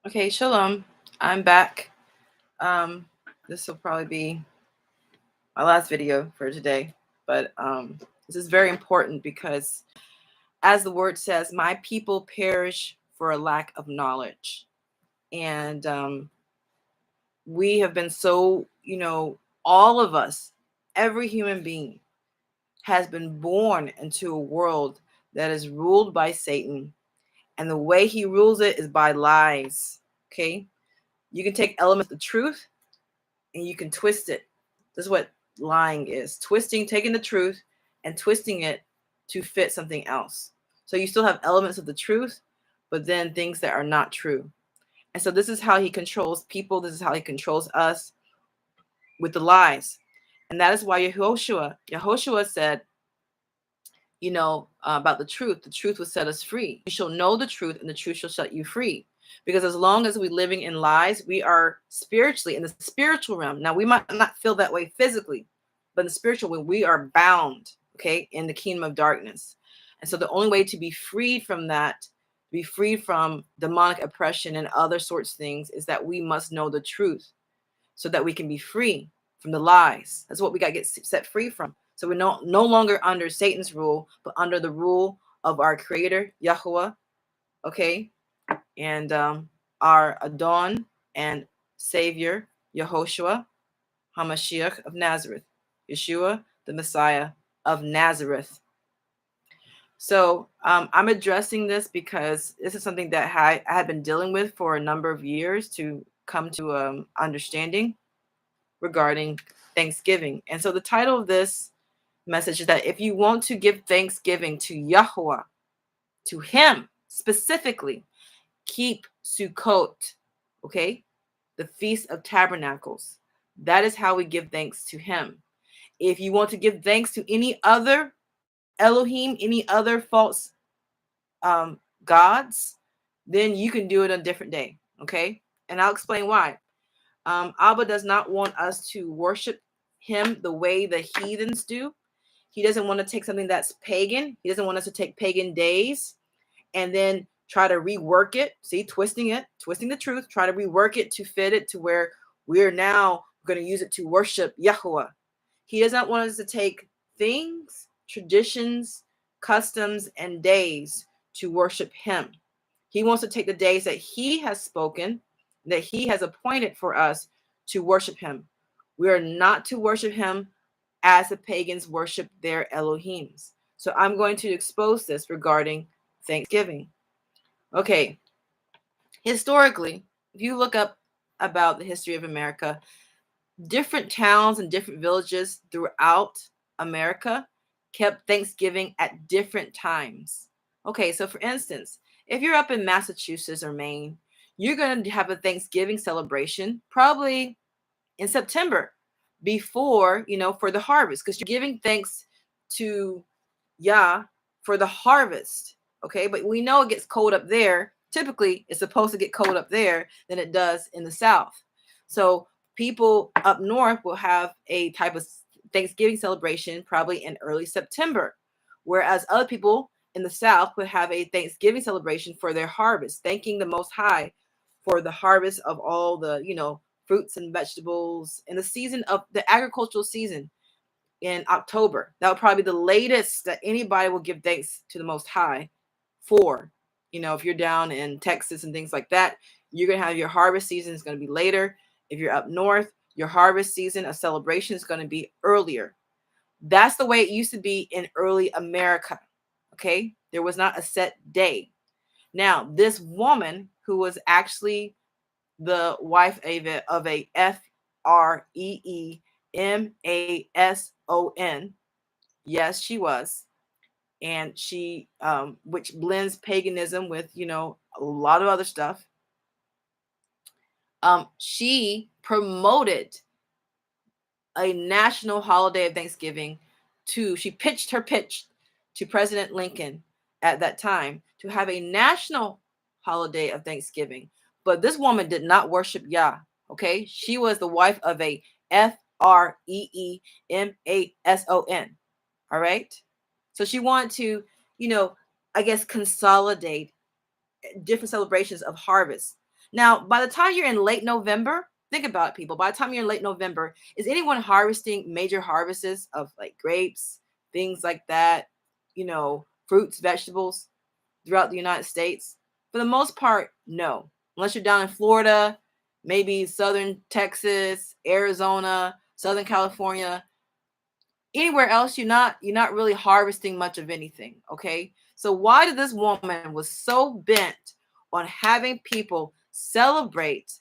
Okay, shalom. I'm back. Um, this will probably be my last video for today, but this is very important because, as the word says, my people perish for a lack of knowledge. And we have been so, all of us, every human being has been born into a world that is ruled by Satan. And the way he rules it is by lies. Okay. You can take elements of the truth and you can twist it. This is what lying is. Twisting, taking the truth and twisting it to fit something else. So you still have elements of the truth, but then things that are not true. And so this is how he controls people. This is how he controls us with the lies. And that is why Yahushua said, about the truth will set us free. You shall know the truth and the truth shall set you free. Because as long as we're living in lies, we are spiritually in the spiritual realm. Now, we might not feel that way physically, but in the spiritual realm, we are bound, okay, in the kingdom of darkness. And so the only way to be freed from that, be freed from demonic oppression and other sorts of things, is that we must know the truth so that we can be free from the lies. That's what we got to get set free from. So we're no longer under Satan's rule, but under the rule of our creator, Yahowah, okay? And our Adon and Savior, Yehoshua, HaMashiach of Nazareth, Yeshua, the Messiah of Nazareth. So I'm addressing this because this is something that I had been dealing with for a number of years to come to understanding regarding Thanksgiving. And so the title of this message is that if you want to give thanksgiving to Yahowah, to him specifically, keep Sukkot, okay? The Feast of Tabernacles. That is how we give thanks to him. If you want to give thanks to any other Elohim, any other false gods, then you can do it on a different day, okay? And I'll explain why. Abba does not want us to worship him the way the heathens do. He doesn't want to take something that's pagan. He doesn't want us to take pagan days and then try to rework it. See, twisting the truth, try to rework it to fit it to where we're now going to use it to worship Yahowah. He does not want us to take things, traditions, customs, and days to worship him. He wants to take the days that he has spoken, that he has appointed for us to worship him. We are not to worship him as the pagans worship their Elohims. So I'm going to expose this regarding Thanksgiving. Okay, historically, if you look up about the history of America, different towns and different villages throughout America kept Thanksgiving at different times. Okay, so for instance, if you're up in Massachusetts or Maine, you're going to have a Thanksgiving celebration probably in September before, for the harvest, because you're giving thanks to Yah for the harvest. Okay, but we know it gets cold up there. Typically, it's supposed to get cold up there than it does in the South. So people up north will have a type of Thanksgiving celebration probably in early September, whereas other people in the South would have a Thanksgiving celebration for their harvest, thanking the Most High for the harvest of all the, fruits and vegetables in the season of the agricultural season in October. That would probably be the latest that anybody will give thanks to the Most High for. If you're down in Texas and things like that, you're going to have your harvest season is going to be later. If you're up north, your harvest season of celebration is going to be earlier. That's the way it used to be in early America. Okay? There was not a set day. Now, this woman who was actually the wife of a Freemason. Yes, she was. And she, which blends paganism with, a lot of other stuff. She promoted a national holiday of Thanksgiving she pitched her pitch to President Lincoln at that time to have a national holiday of Thanksgiving. But this woman did not worship Yah. Okay. She was the wife of a Freemason. All right. So she wanted to, I guess, consolidate different celebrations of harvest. Now, by the time you're in late November, think about it, people. By the time you're in late November, is anyone harvesting major harvests of like grapes, things like that, fruits, vegetables throughout the United States? For the most part, no. Unless you're down in Florida, maybe southern Texas, Arizona, Southern California, anywhere else you're not really harvesting much of anything. Okay, so why did this woman was so bent on having people celebrate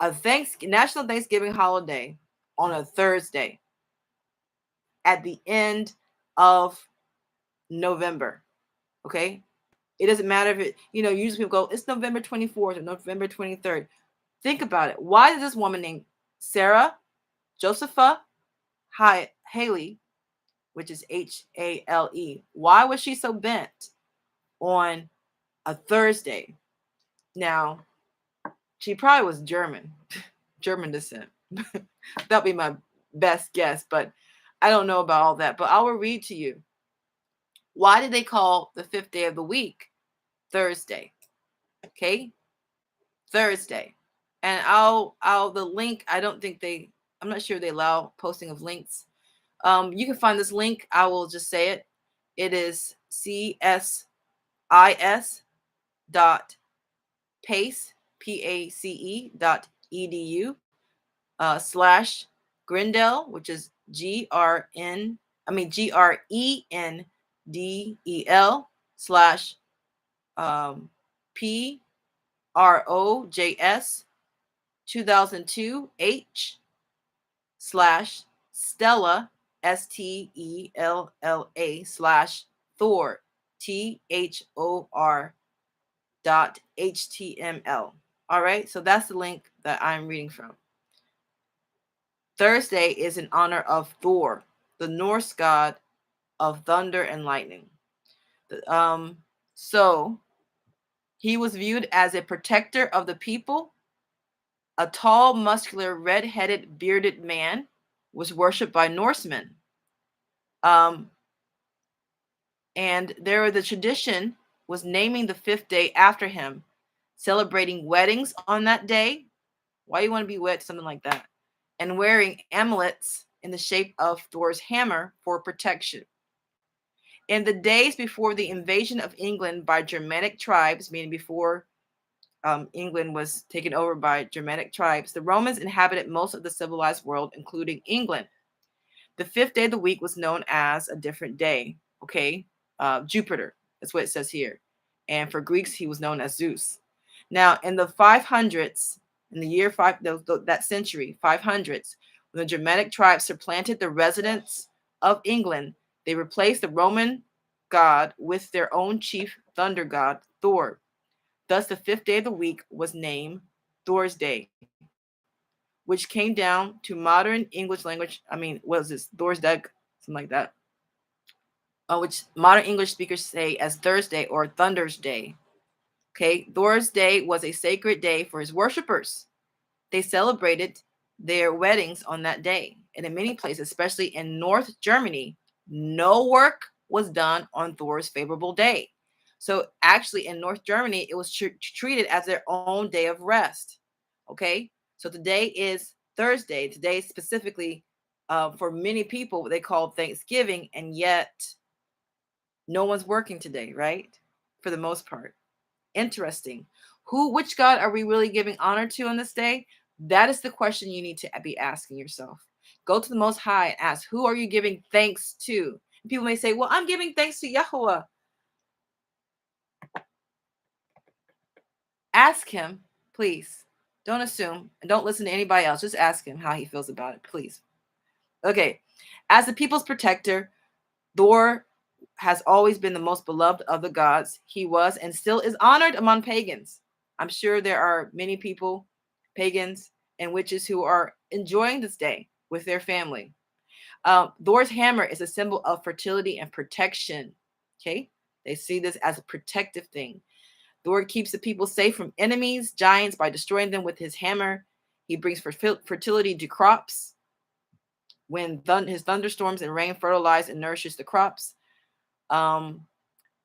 a national Thanksgiving holiday on a Thursday at the end of November? Okay, it doesn't matter if usually people go, it's November 24th or November 23rd. Think about it. Why did this woman named Sarah Josepha Hale, which is Hale. Why was she so bent on a Thursday? Now, she probably was German descent. That'll be my best guess, but I don't know about all that. But I will read to you. Why did they call the fifth day of the week Thursday? Okay, Thursday. And I'll the link. I'm not sure they allow posting of links. You can find this link. I will just say it. It is CSIS dot pace.edu / Grindel, which is GRENDEL /PROJS 2002 H / Stella STELLA /Thor THOR.html. All right, so that's the link that I'm reading from. Thursday is in honor of Thor, the Norse god of thunder and lightning. So he was viewed as a protector of the people. A tall, muscular, red-headed, bearded man was worshipped by Norsemen. And the tradition was naming the fifth day after him, celebrating weddings on that day. Why do you want to be wed? Something like that. And wearing amulets in the shape of Thor's hammer for protection. In the days before the invasion of England by Germanic tribes, meaning before England was taken over by Germanic tribes, the Romans inhabited most of the civilized world, including England. The fifth day of the week was known as a different day. Okay, Jupiter. That's what it says here. And for Greeks, he was known as Zeus. Now, in the 500s, in the year that century, 500s, when the Germanic tribes supplanted the residents of England, they replaced the Roman god with their own chief thunder god, Thor. Thus, the fifth day of the week was named Thor's Day, which came down to modern English language. What is this? Thor's Day, something like that. Which modern English speakers say as Thursday or Thunder's Day. Okay, Thor's Day was a sacred day for his worshippers. They celebrated their weddings on that day. And in many places, especially in North Germany, no work was done on Thor's favorable day. So actually in North Germany, it was treated as their own day of rest. Okay, so today is Thursday. Today specifically for many people, what they call Thanksgiving, and yet no one's working today, right? For the most part. Interesting. Which God are we really giving honor to on this day? That is the question you need to be asking yourself. Go to the Most High and ask, who are you giving thanks to? And people may say, well, I'm giving thanks to Yahowah. Ask him, please. Don't assume and don't listen to anybody else. Just ask him how he feels about it, please. Okay. As the people's protector, Thor has always been the most beloved of the gods. He was and still is honored among pagans. I'm sure there are many people, pagans and witches, who are enjoying this day with their family. Thor's hammer is a symbol of fertility and protection. Okay, they see this as a protective thing. Thor keeps the people safe from enemies, giants, by destroying them with his hammer. He brings fertility to crops when his thunderstorms and rain fertilize and nourishes the crops.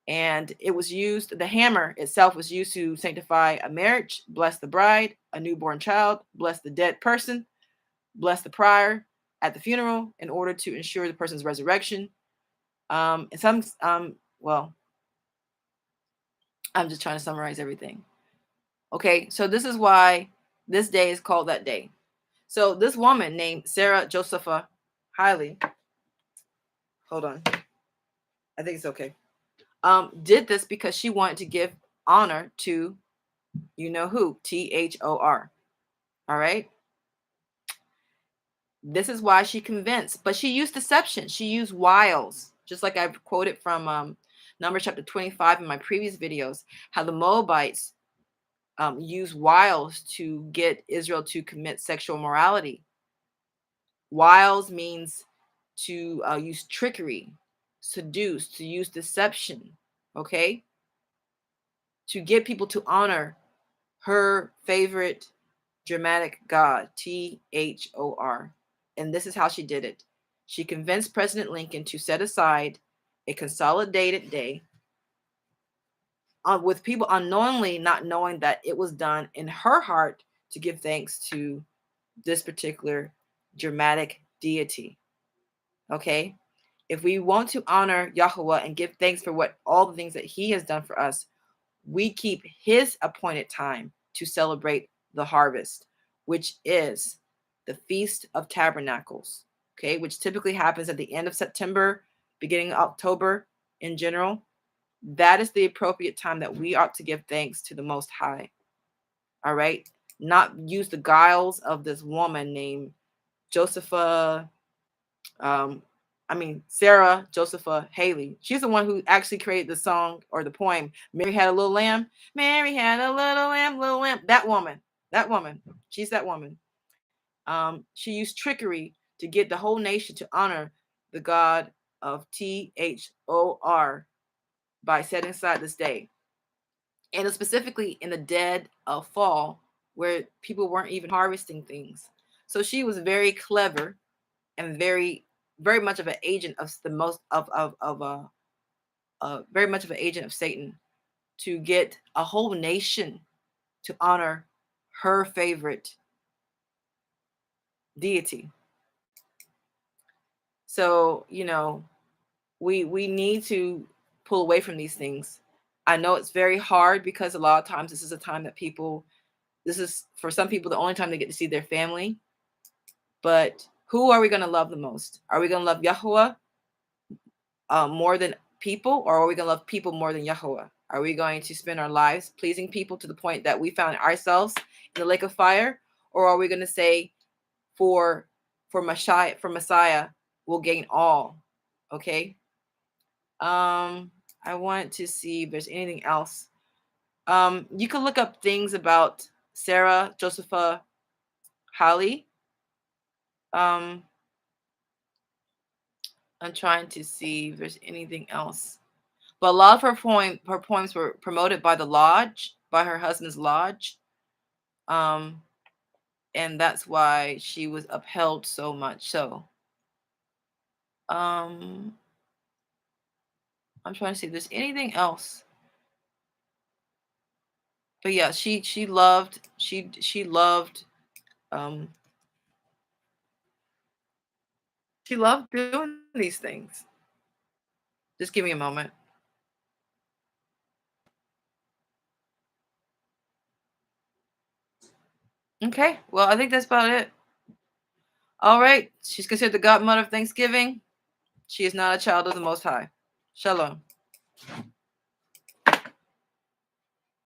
And it was used, the hammer itself was used to sanctify a marriage, bless the bride, a newborn child, bless the dead person, bless the prior at the funeral in order to ensure the person's resurrection. And some, well, I'm just trying to summarize everything. Okay, so this is why this day is called that day. So this woman named Sarah Josepha Hale, hold on, I think it's okay, did this because she wanted to give honor to, you know who, Thor. All right. This is why she convinced, but she used deception. She used wiles, just like I've quoted from Numbers chapter 25 in my previous videos, how the Moabites use wiles to get Israel to commit sexual morality. Wiles means to use trickery, seduce, to use deception, okay? To get people to honor her favorite dramatic god, Thor. And this is how she did it. She convinced President Lincoln to set aside a consolidated day with people unknowingly not knowing that it was done in her heart to give thanks to this particular dramatic deity. Okay? If we want to honor Yahowah and give thanks for what all the things that he has done for us, we keep his appointed time to celebrate the harvest, which is the Feast of Tabernacles, okay, which typically happens at the end of September, beginning of October in general. That is the appropriate time that we ought to give thanks to the Most High. All right, not use the guiles of this woman named Josepha, Sarah Josepha Hale. She's the one who actually created the song or the poem, Mary Had a Little Lamb. Mary had a little lamb, little lamb. That woman. She's that woman. She used trickery to get the whole nation to honor the God of Thor by setting aside this day. And specifically in the dead of fall, where people weren't even harvesting things. So she was very clever and very much of an agent of the most of very much of an agent of Satan to get a whole nation to honor her favorite deity. So, we need to pull away from these things. I know it's very hard because a lot of times this is a time that this is for some people the only time they get to see their family. But who are we going to love the most? Are we going to love Yahowah more than people, or are we going to love people more than Yahowah? Are we going to spend our lives pleasing people to the point that we found ourselves in the lake of fire, or are we going to say, for Messiah, we'll gain all? Okay. I want to see if there's anything else. You can look up things about Sarah Josepha Hale. I'm trying to see if there's anything else. But a lot of her poems were promoted by the lodge, by her husband's lodge. And that's why she was upheld so much. So, I'm trying to see if there's anything else. But yeah, she loved doing these things. Just give me a moment. Okay, well, I think that's about it. All right, she's considered the godmother of Thanksgiving. She is not a child of the Most High. Shalom.